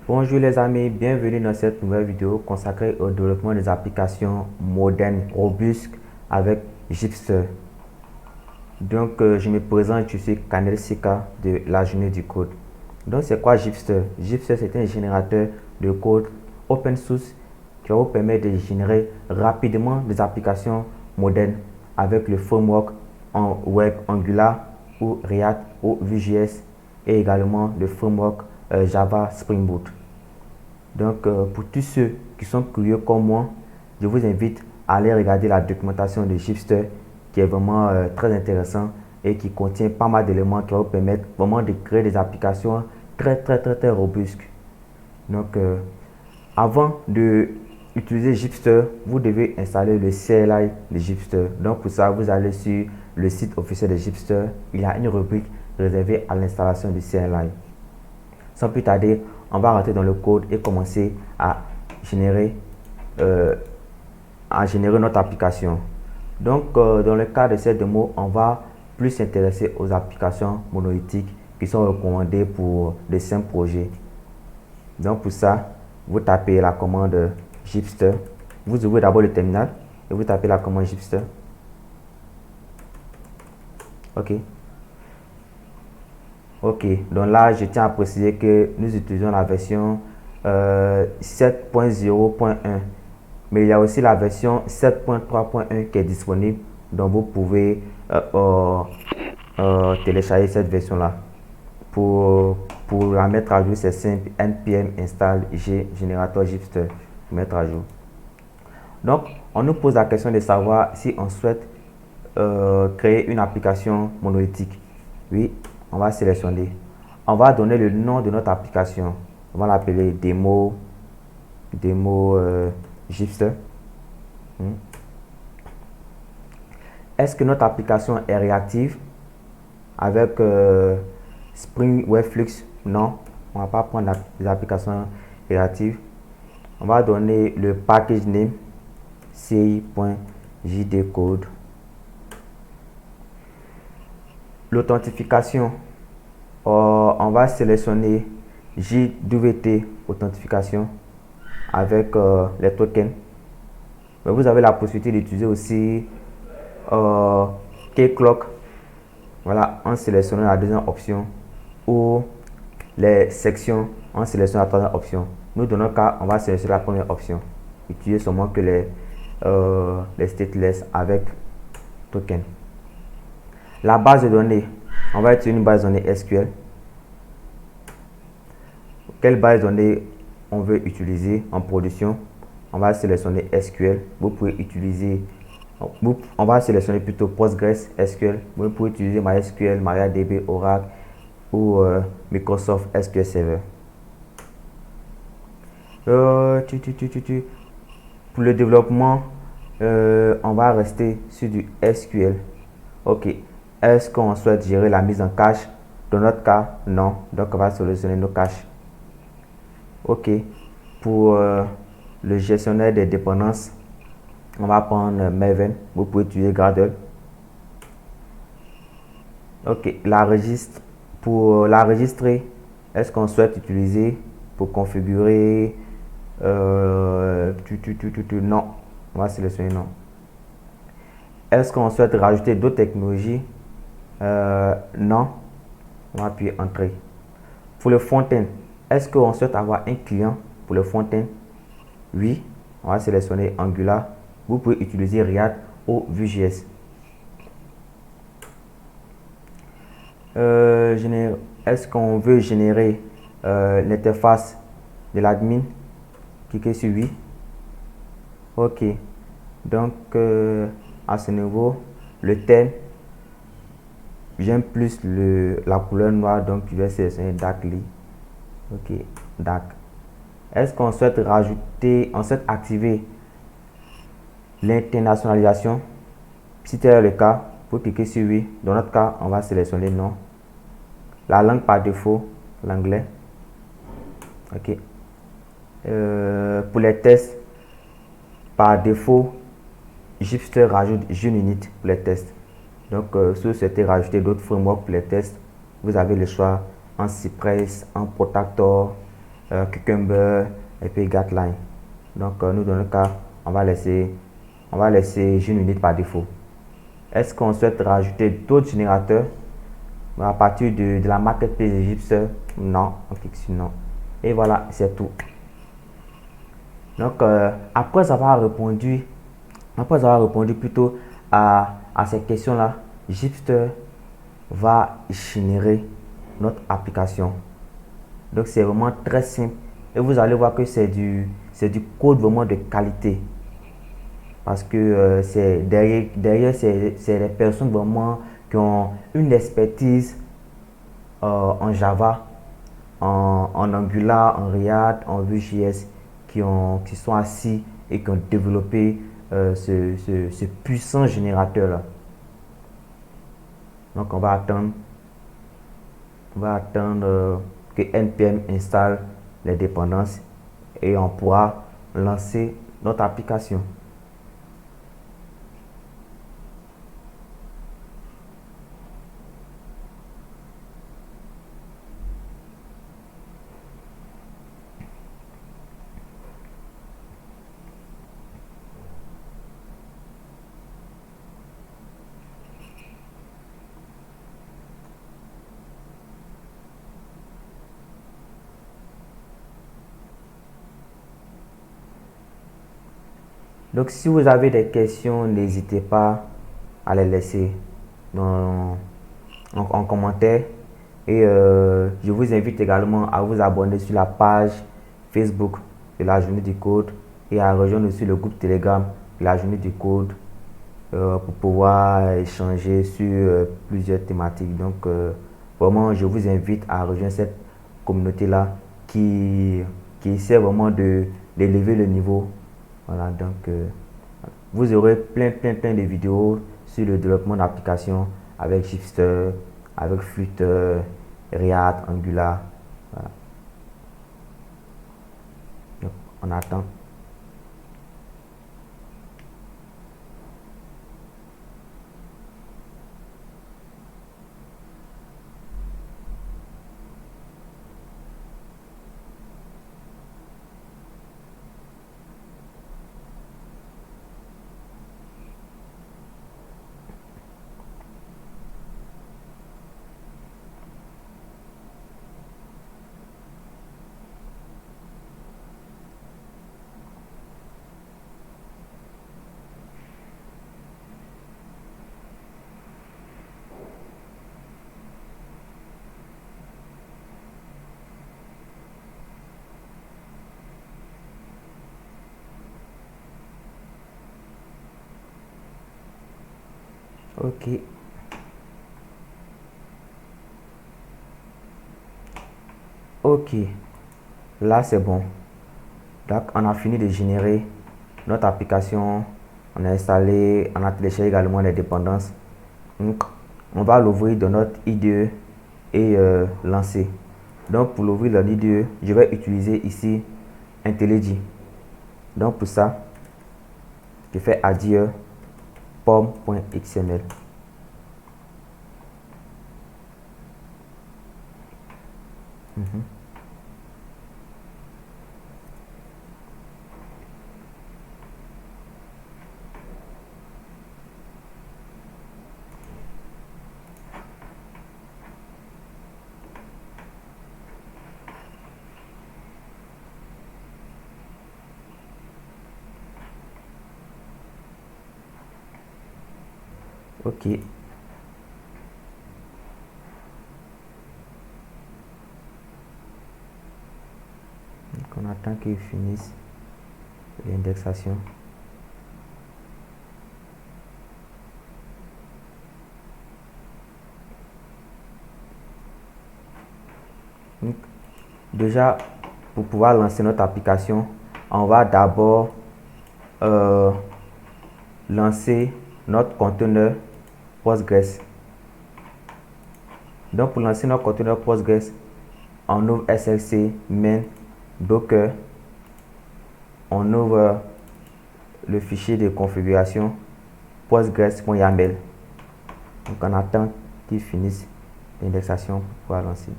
Bonjour les amis, bienvenue dans cette nouvelle vidéo consacrée au développement des applications modernes, robustes avec Gipster. Donc je me présente, je suis Kanel Sika de la Journée du Code. Donc c'est quoi Gipster? Gipster c'est un générateur de code open source qui va vous permettre de générer rapidement des applications modernes avec le framework en web Angular ou React ou Vue.js et également le framework Java Spring Boot. Donc, pour tous ceux qui sont curieux comme moi, je vous invite à aller regarder la documentation de Gipster qui est vraiment très intéressant et qui contient pas mal d'éléments qui vont vous permettre vraiment de créer des applications très robustes. Donc, avant d'utiliser Gipster, vous devez installer le CLI de Gipster. Donc, pour ça, vous allez sur le site officiel de Gipster. Il y a une rubrique réservée à l'installation du CLI. Sans plus tarder, on va rentrer dans le code et commencer à générer notre application. Donc, dans le cas de cette démo, on va plus s'intéresser aux applications monolithiques qui sont recommandées pour des simples projets. Donc, pour ça, vous tapez la commande Gipster. Vous ouvrez d'abord le terminal et vous tapez la commande Gipster. Ok, donc là, je tiens à préciser que nous utilisons la version 7.0.1, mais il y a aussi la version 7.3.1 qui est disponible, donc vous pouvez télécharger cette version-là. Pour la mettre à jour, c'est simple, npm install g générateur Gipster pour mettre à jour. Donc, on nous pose la question de savoir si on souhaite créer une application monolithique. Oui, on va sélectionner. On va donner le nom de notre application. On va l'appeler démo Gipster. Est-ce que notre application est réactive avec Spring Web Flux? Non, on va pas prendre les applications réactives. On va donner le package name ci.jdcode. L'authentification, on va sélectionner JWT authentification avec les tokens. Mais vous avez la possibilité d'utiliser aussi Keycloak, voilà, en sélectionnant la deuxième option, ou les sections en sélectionnant la troisième option. Nous, dans notre cas, on va sélectionner la première option, utiliser seulement que les stateless avec token. La base de données, on va utiliser une base de données SQL. Quelle base de données on veut utiliser en production? On va sélectionner SQL. Vous pouvez utiliser, on va sélectionner plutôt PostgreSQL. Vous pouvez utiliser MySQL, MariaDB, Oracle ou Microsoft SQL Server. Pour le développement, on va rester sur du SQL. Ok. Est-ce qu'on souhaite gérer la mise en cache? Dans notre cas, non. Donc, on va sélectionner nos caches. Ok. Pour le gestionnaire des dépendances, on va prendre Maven. Vous pouvez utiliser Gradle. Ok. Pour la registrer, est-ce qu'on souhaite utiliser pour configurer non. On va sélectionner non. Est-ce qu'on souhaite rajouter d'autres technologies? Non. On va appuyer Entrée. Pour le front-end, est-ce qu'on souhaite avoir un client pour le front-end? Oui. On va sélectionner Angular. Vous pouvez utiliser React ou Vue.js. Est-ce qu'on veut générer l'interface de l'admin? Cliquez sur oui. Ok. Donc, à ce niveau, le thème, j'aime plus la couleur noire, donc je vais sélectionner Darkly. Ok, Dark. Est-ce qu'on souhaite rajouter, on souhaite activer l'internationalisation? Si tel est le cas, vous cliquez sur oui. Dans notre cas, on va sélectionner non. La langue par défaut, l'anglais. Ok. Pour les tests, par défaut, Gipster rajoute JUnit pour les tests. Donc, si vous souhaitez rajouter d'autres frameworks pour les tests, vous avez le choix en Cypress, en Protector Cucumber et puis Gatline. Donc nous dans le cas, on va laisser Jununit par défaut. Est-ce qu'on souhaite rajouter d'autres générateurs à partir de la marketplace Egypte? Non, on clique sur non. Et voilà, c'est tout. Donc après avoir répondu plutôt à ces questions-là, Gypster va générer notre application. Donc c'est vraiment très simple et vous allez voir que c'est du code vraiment de qualité parce que c'est derrière c'est les personnes vraiment qui ont une expertise en Java, en Angular, en React, en Vue.js qui sont assis et qui ont développé ce puissant générateur là. Donc on va attendre que npm installe les dépendances et on pourra lancer notre application. Donc si vous avez des questions, n'hésitez pas à les laisser en commentaire. Et je vous invite également à vous abonner sur la page Facebook de la Journée du Code et à rejoindre aussi le groupe Telegram de la Journée du Code pour pouvoir échanger sur plusieurs thématiques. Donc vraiment, je vous invite à rejoindre cette communauté-là qui essaie vraiment d'élever le niveau. Voilà, donc vous aurez plein de vidéos sur le développement d'applications avec Gypster, avec Flutter, React, Angular. Voilà. Donc, on attend. Ok. Ok. Là, c'est bon. Donc, on a fini de générer notre application. On a installé, on a téléchargé également les dépendances. Donc, on va l'ouvrir dans notre IDE et lancer. Donc, pour l'ouvrir dans l'IDE, je vais utiliser ici IntelliJ. Donc, pour ça, je fais addier pom.xml. Ok. Donc on attend qu'il finisse l'indexation. Donc, déjà, pour pouvoir lancer notre application, on va d'abord lancer notre conteneur Postgres. Donc pour lancer notre conteneur Postgres, on ouvre slc main docker, on ouvre le fichier de configuration postgres.yaml. Donc on attend qu'il finisse l'indexation pour pouvoir lancer.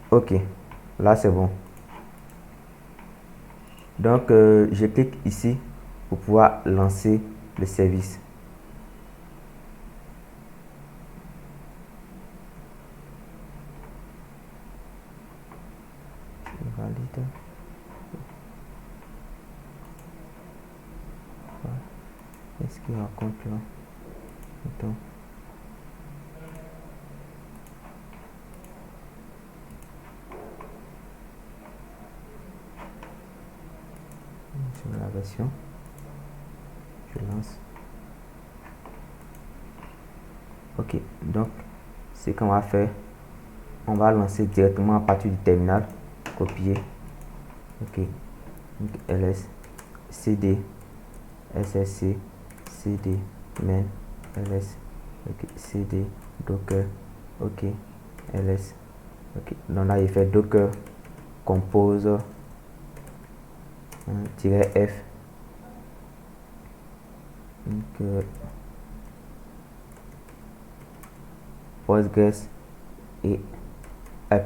Ok, là c'est bon. Donc, je clique ici pour pouvoir lancer le service. Je valide. Qu'est-ce qu'il raconte là? Attends. Sur la version. Je lance. Ok, donc ce qu'on va faire, on va lancer directement à partir du terminal. Copier. Ok. Donc, ls cd ssc cd main ls. Ok, cd docker. Ok, ls. Ok, donc là il fait docker compose -f. Donc Postgres et up.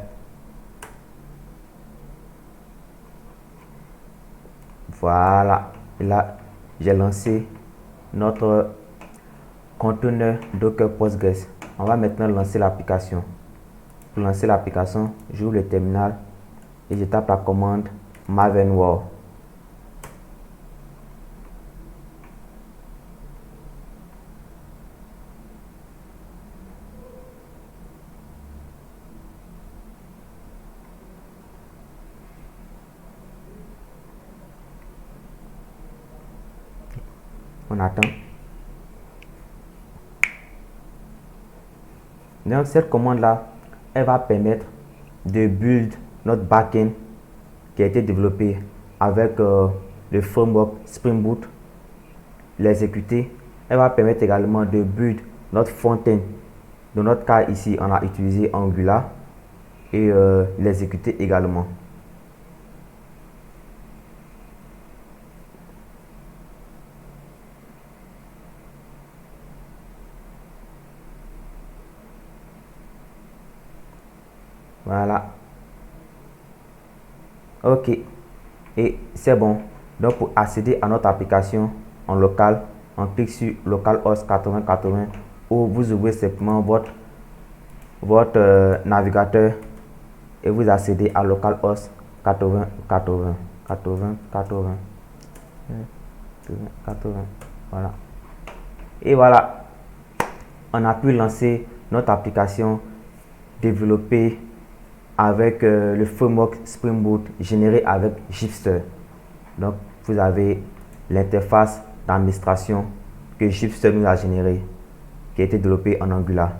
Voilà, et là j'ai lancé notre conteneur Docker Postgres. On va maintenant lancer l'application. Pour lancer l'application, j'ouvre le terminal et je tape la commande mavenware. On attend. Donc cette commande là, elle va permettre de build notre backend qui a été développé avec le framework Spring Boot, l'exécuter. Elle va permettre également de build notre front-end. Dans notre cas ici, on a utilisé Angular et l'exécuter également. Voilà. Ok. Et c'est bon. Donc pour accéder à notre application en local, on clique sur localhost 8080 ou vous ouvrez simplement votre navigateur et vous accédez à localhost 80 80 80 80 80. Voilà. Et voilà, on a pu lancer notre application développée avec le framework Spring Boot généré avec Gipster. Donc, vous avez l'interface d'administration que Gipster nous a généré, qui a été développé en Angular.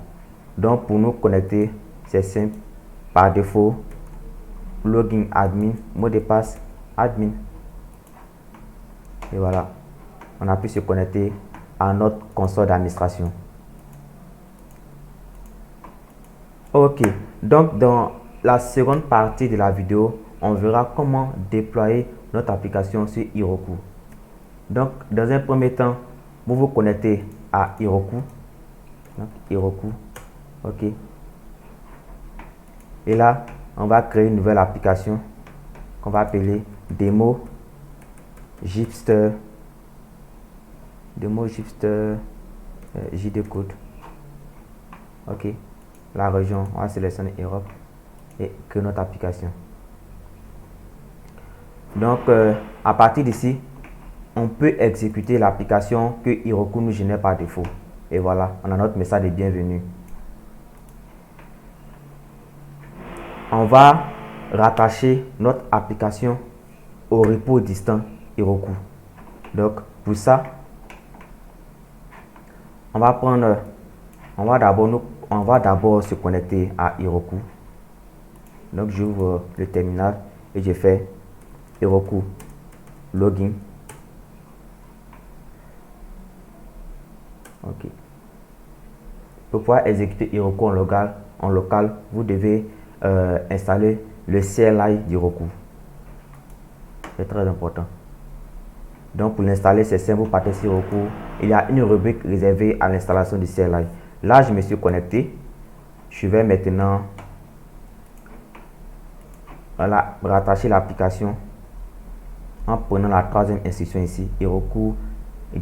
Donc, pour nous connecter, c'est simple. Par défaut, login admin, mot de passe admin. Et voilà, on a pu se connecter à notre console d'administration. Ok, donc dans la seconde partie de la vidéo, on verra comment déployer notre application sur Heroku. Donc, dans un premier temps, vous vous connectez à Heroku. Donc, Heroku, ok. Et là, on va créer une nouvelle application qu'on va appeler Demo Gipster. Demo Gipster JD Code. Ok. La région, on va sélectionner Europe et créer notre application. Donc, à partir d'ici, on peut exécuter l'application que Heroku nous génère par défaut. Et voilà, on a notre message de bienvenue. On va rattacher notre application au repo distant Heroku. Donc, pour ça, on va d'abord se connecter à Heroku. Donc, j'ouvre le terminal et je fais Heroku login. Ok. Pour pouvoir exécuter Heroku en local, vous devez installer le CLI d'Heroku. C'est très important. Donc pour l'installer, c'est simple, vous partez sur Heroku. Il y a une rubrique réservée à l'installation du CLI. Là, je me suis connecté. Je vais maintenant rattacher l'application en prenant la troisième instruction ici, Heroku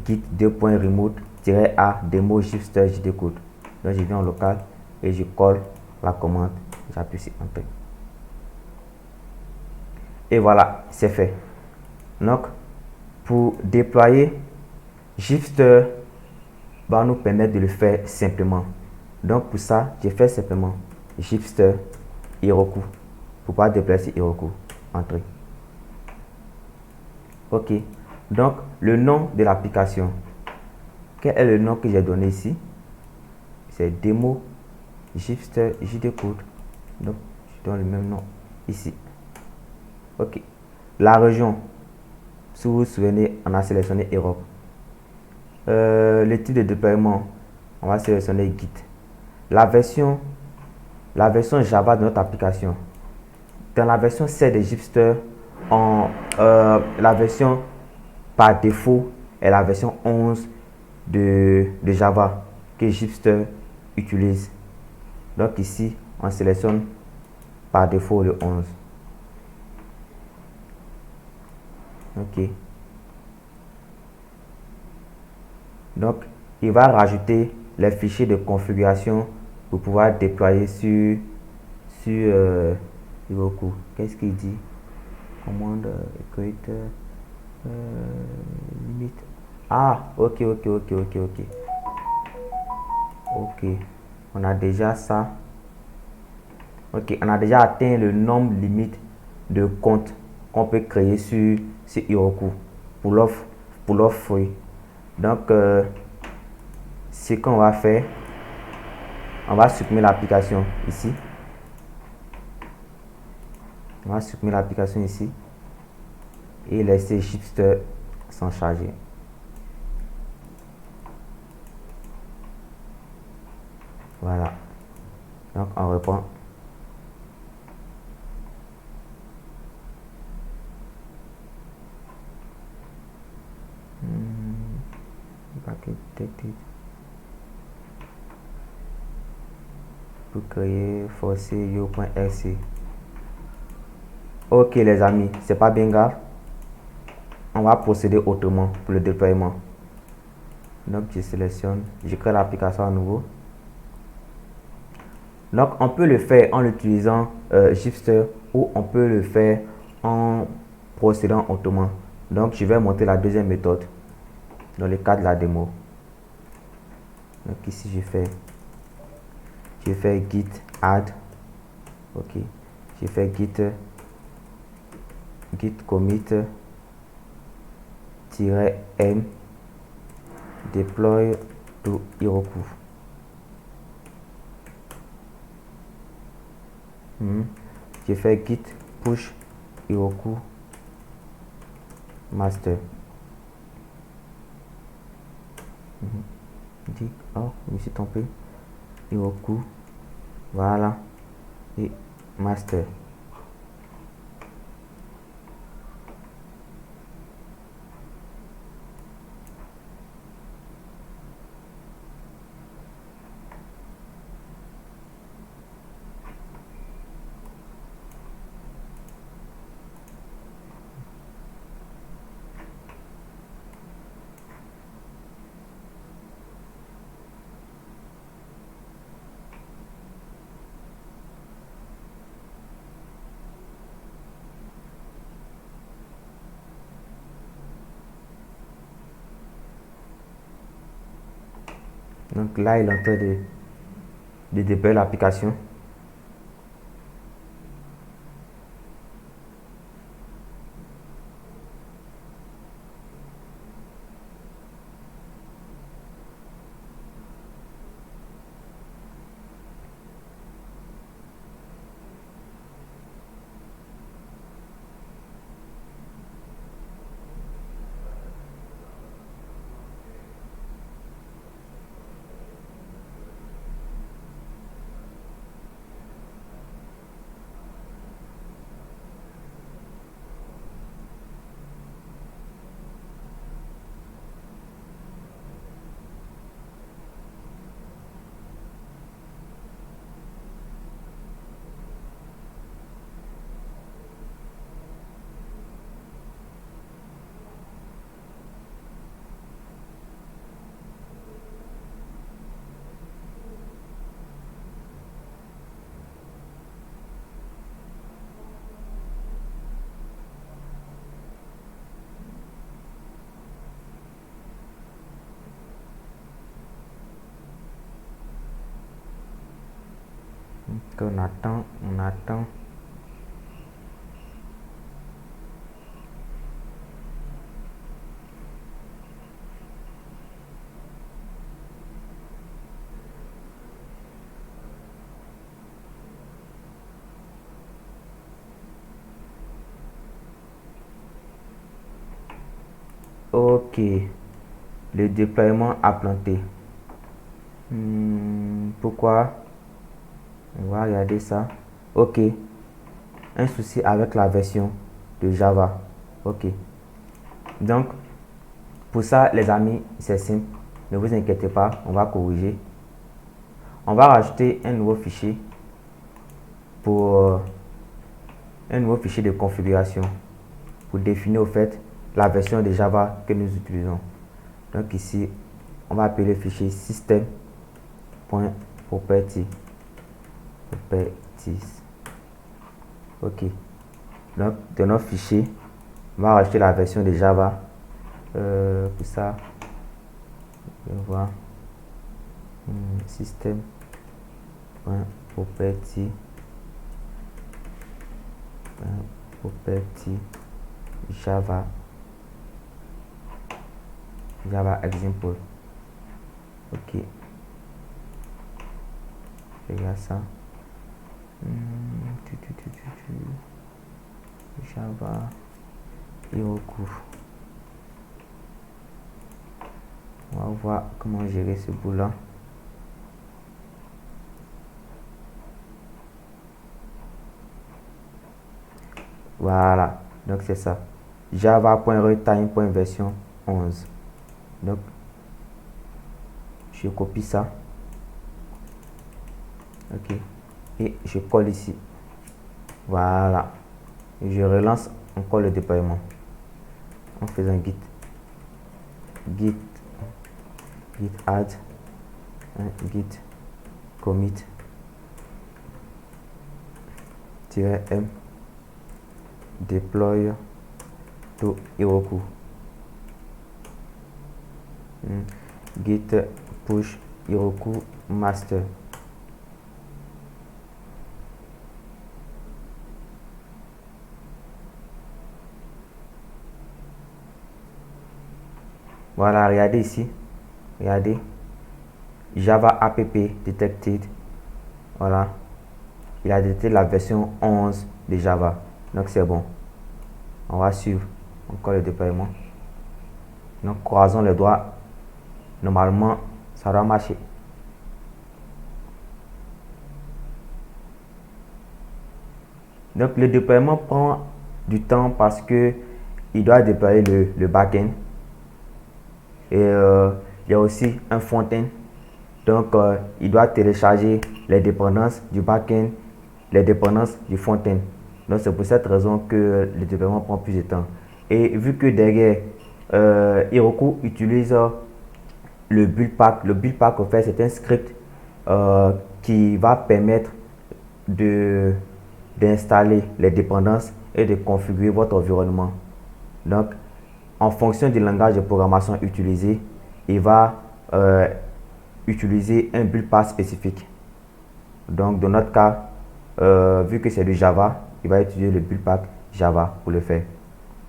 git 2.remote-a demo gipster jdcode. Donc je viens en local et je colle la commande, j'appuie sur Entrée. Et voilà, c'est fait. Donc pour déployer, Gipster va nous permettre de le faire simplement. Donc pour ça, je fais simplement Gipster Heroku pour pouvoir déployer sur Heroku. Entrée. Ok. Donc le nom de l'application. Quel est le nom que j'ai donné ici? C'est démo Gipster jdcode. Donc je donne le même nom ici. Ok. La région. Si vous vous souvenez, on a sélectionné Europe. Le type de déploiement, on va sélectionner Git. La version Java de notre application. Dans la version 7 de Gipster, la version par défaut est la version 11 de Java que Gipster utilise. Donc ici, on sélectionne par défaut le 11. Ok. Donc, il va rajouter les fichiers de configuration pour pouvoir déployer sur Heroku. Qu'est-ce qu'il dit? Commande create limite. Ah, ok. Ok, on a déjà ça. Ok, on a déjà atteint le nombre limite de comptes qu'on peut créer sur Heroku pour l'offre free. Donc, ce qu'on va faire, on va supprimer l'application ici. On va supprimer l'application ici et laisser Gipster s'en charger. Voilà. Donc, on reprend. Pour créer forcer yo.rc. Ok les amis, c'est pas bien grave. On va procéder autrement pour le déploiement. Donc je sélectionne, je crée l'application à nouveau. Donc on peut le faire en utilisant Gipster ou on peut le faire en procédant autrement. Donc je vais montrer la deuxième méthode dans le cas de la démo. Donc ici je fais git add. Ok, je fais git commit -m deploy to Heroku. Je fais git push Heroku master. Oh, je me suis trompé. Heroku, voilà, et master. Donc là, il est en train de déployer l'application. On attend, on attend. Ok, le déploiement a planté. Pourquoi? On va regarder ça. Ok, un souci avec la version de Java. Ok, donc pour ça les amis, c'est simple. Ne vous inquiétez pas, on va corriger. On va rajouter un nouveau fichier pour un nouveau fichier de configuration pour définir au fait la version de Java que nous utilisons. Donc ici, on va appeler le fichier system.properties. Ok. Donc dans notre fichier, on va rajouter la version de Java. Pour ça, on va voir system.properties Java example. Ok, regarde ça. Java Heroku. On va voir comment gérer ce bout là. Voilà, donc c'est ça. Java.runtime.version 11. Donc je copie ça. Ok, et je colle ici. Voilà, et je relance encore le déploiement en faisant git add, git commit -m deploy to Heroku, git push Heroku master. Voilà, regardez ici, regardez, Java app detected. Voilà, il a détecté la version 11 de Java, donc c'est bon. On va suivre encore le déploiement. Donc croisons les doigts, normalement ça doit marcher. Donc le déploiement prend du temps parce que il doit déployer le backend et il y a aussi un front-end. Donc il doit télécharger les dépendances du backend, les dépendances du front-end. Donc c'est pour cette raison que le déploiement prend plus de temps. Et vu que derrière Heroku utilise le build pack en fait c'est un script qui va permettre de d'installer les dépendances et de configurer votre environnement. Donc, en fonction du langage de programmation utilisé, il va utiliser un build pack spécifique. Donc, dans notre cas, vu que c'est du Java, il va utiliser le build pack Java pour le faire.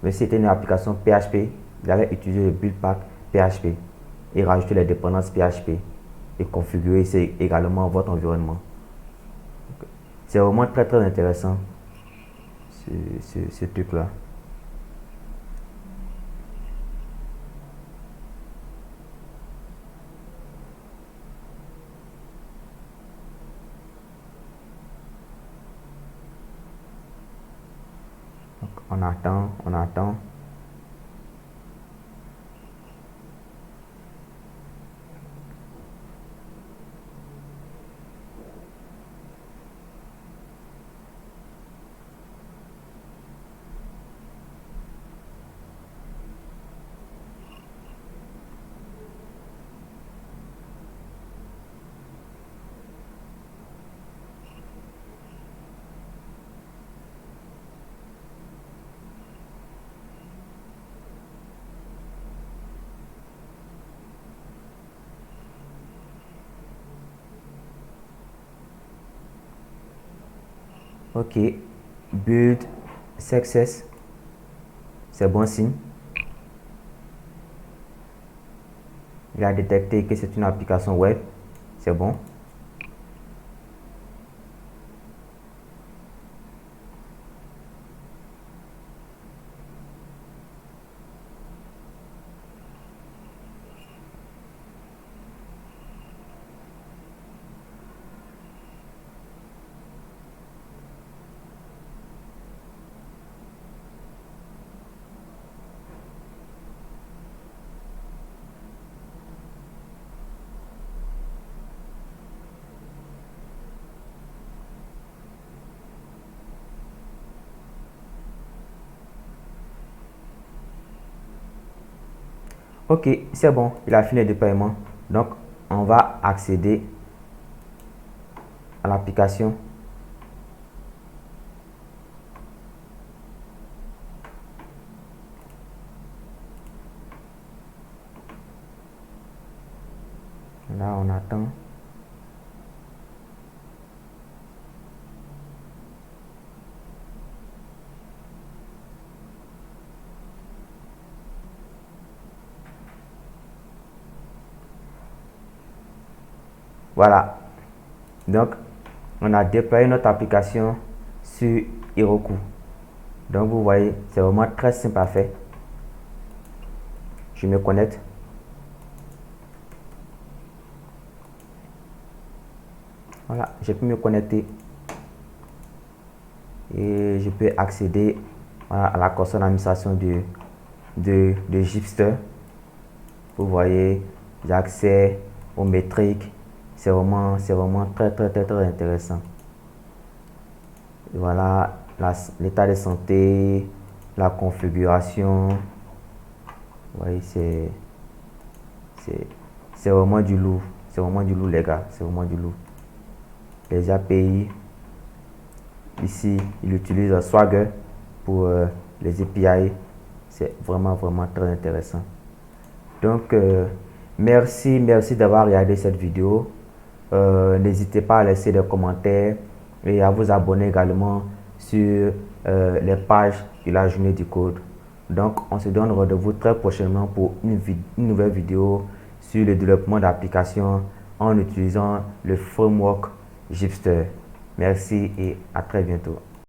Mais si c'était une application PHP, il allait utiliser le build pack PHP et rajouter les dépendances PHP et configurer également votre environnement. C'est vraiment très très intéressant ce truc là. Donc, on attend, on attend. Ok, build success, c'est bon signe. Il a détecté que c'est une application web, c'est bon. Ok, c'est bon, il a fini le déploiement. Donc, on va accéder à l'application. Là, on attend. Voilà. Donc, on a déployé notre application sur Heroku. Donc, vous voyez, c'est vraiment très simple à faire. Je me connecte. Voilà, j'ai pu me connecter. Et je peux accéder à la console d'administration de Gipster. Vous voyez, j'ai accès aux métriques. C'est vraiment très intéressant. Et voilà l'état de santé, la configuration. Vous voyez, c'est vraiment du lourd. C'est vraiment du lourd, les gars. C'est vraiment du lourd. Les API. Ici, il utilise Swagger pour les API. C'est vraiment très intéressant. Donc, merci d'avoir regardé cette vidéo. N'hésitez pas à laisser des commentaires et à vous abonner également sur les pages de la journée du code. Donc, on se donne rendez-vous très prochainement pour une nouvelle vidéo sur le développement d'applications en utilisant le framework Gipster. Merci et à très bientôt.